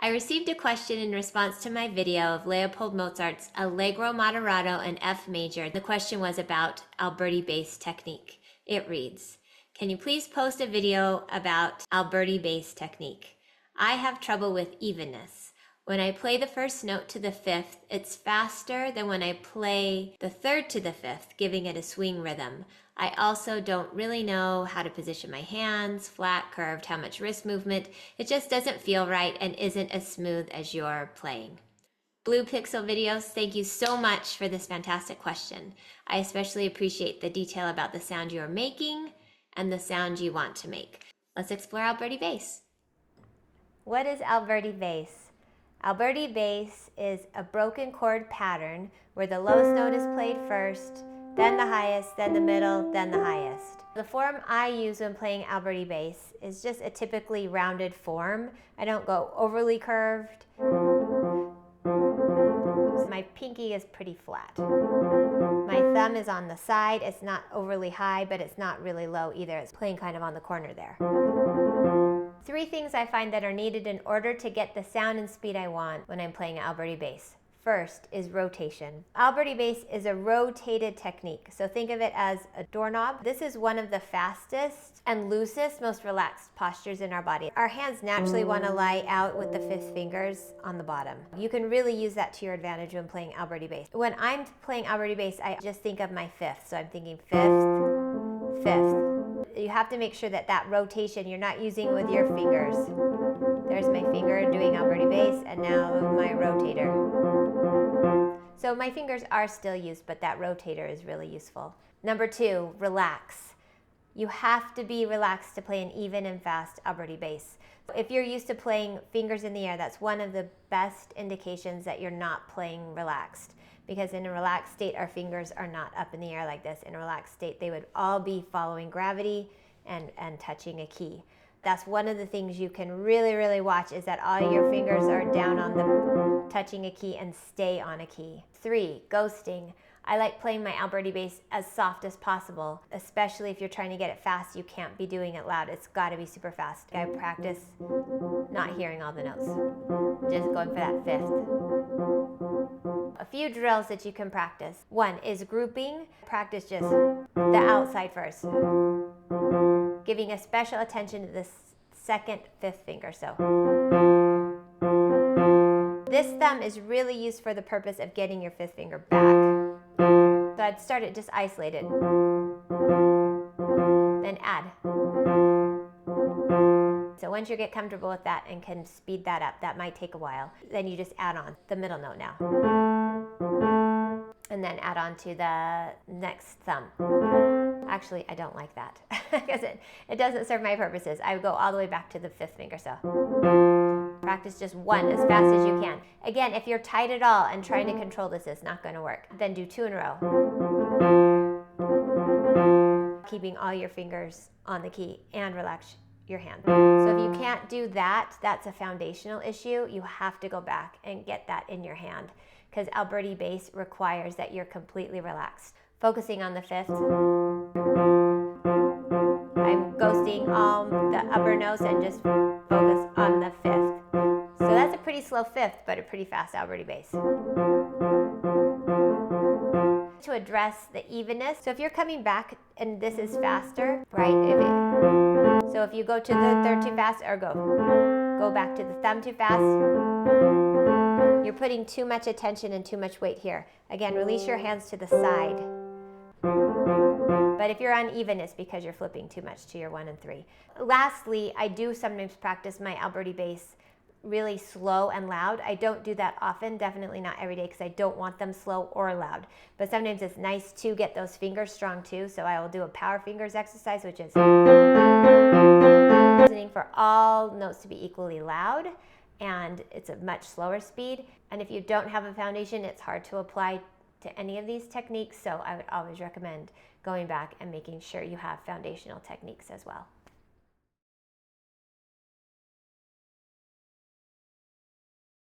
I received a question in response to my video of Leopold Mozart's Allegro moderato in F major. The question was about Alberti Bass technique. It reads, "Can you please post a video about Alberti Bass technique? I have trouble with evenness. When I play the first note to the fifth, it's faster than when I play the third to the fifth, giving it a swing rhythm. I also don't really know how to position my hands, flat, curved, how much wrist movement. It just doesn't feel right and isn't as smooth as you're playing." Blue Pixel Videos, thank you so much for this fantastic question. I especially appreciate the detail about the sound you are making and the sound you want to make. Let's explore Alberti Bass. What is Alberti Bass? Alberti Bass is a broken chord pattern where the lowest note is played first, then the highest, then the middle, then the highest. The form I use when playing Alberti Bass is just a typically rounded form. I don't go overly curved. My pinky is pretty flat. My thumb is on the side. It's not overly high, but it's not really low either. It's playing kind of on the corner there. 3 things I find that are needed in order to get the sound and speed I want when I'm playing Alberti Bass. First is rotation. Alberti Bass is a rotated technique, so think of it as a doorknob. This is one of the fastest and loosest, most relaxed postures in our body. Our hands naturally want to lie out with the 5th fingers on the bottom. You can really use that to your advantage when playing Alberti Bass. When I'm playing Alberti Bass, I just think of my 5th, so I'm thinking 5th, 5th. You have to make sure that that rotation, you're not using it with your fingers. There's my finger doing Alberti Bass, and now my rotator. So my fingers are still used, but that rotator is really useful. Number 2, relax. You have to be relaxed to play an even and fast Alberti Bass. If you're used to playing fingers in the air, that's one of the best indications that you're not playing relaxed. Because in a relaxed state, our fingers are not up in the air like this. In a relaxed state, they would all be following gravity and touching a key. That's one of the things you can really watch, is that all your fingers are down on the touching a key and stay on a key. 3, ghosting. I like playing my Alberti Bass as soft as possible, especially if you're trying to get it fast. You can't be doing it loud. It's got to be super fast. I practice not hearing all the notes, just going for that 5th. A few drills that you can practice. 1 is grouping. Practice just the outside first, giving a special attention to the 2nd, 5th finger. So this thumb is really used for the purpose of getting your 5th finger back. So I'd start it just isolated, then add. So once you get comfortable with that and can speed that up, that might take a while, then you just add on the middle note now. And then add on to the next thumb. Actually, I don't like that because it doesn't serve my purposes. I would go all the way back to the 5th finger, so. Practice just 1 as fast as you can. Again, if you're tight at all and trying to control this, it's not going to work. Then do 2 in a row. Keeping all your fingers on the key and relax your hand. So if you can't do that, that's a foundational issue. You have to go back and get that in your hand, because Alberti Bass requires that you're completely relaxed. Focusing on the 5th. I'm ghosting all the upper notes and just focus on the 5th. So that's a pretty slow 5th, but a pretty fast Alberti Bass. To address the evenness, so if you're coming back and this is faster, right? So if you go to the 3rd too fast, or go back to the thumb too fast, you're putting too much attention and too much weight here. Again, release your hands to the side. But if you're uneven, it's because you're flipping too much to your 1 and 3. Lastly, I do sometimes practice my Alberti Bass really slow and loud. I don't do that often, definitely not every day, because I don't want them slow or loud. But sometimes it's nice to get those fingers strong too, so I will do a power fingers exercise, which is listening for all notes to be equally loud, and it's a much slower speed. And if you don't have a foundation, it's hard to apply to any of these techniques, so I would always recommend going back and making sure you have foundational techniques as well.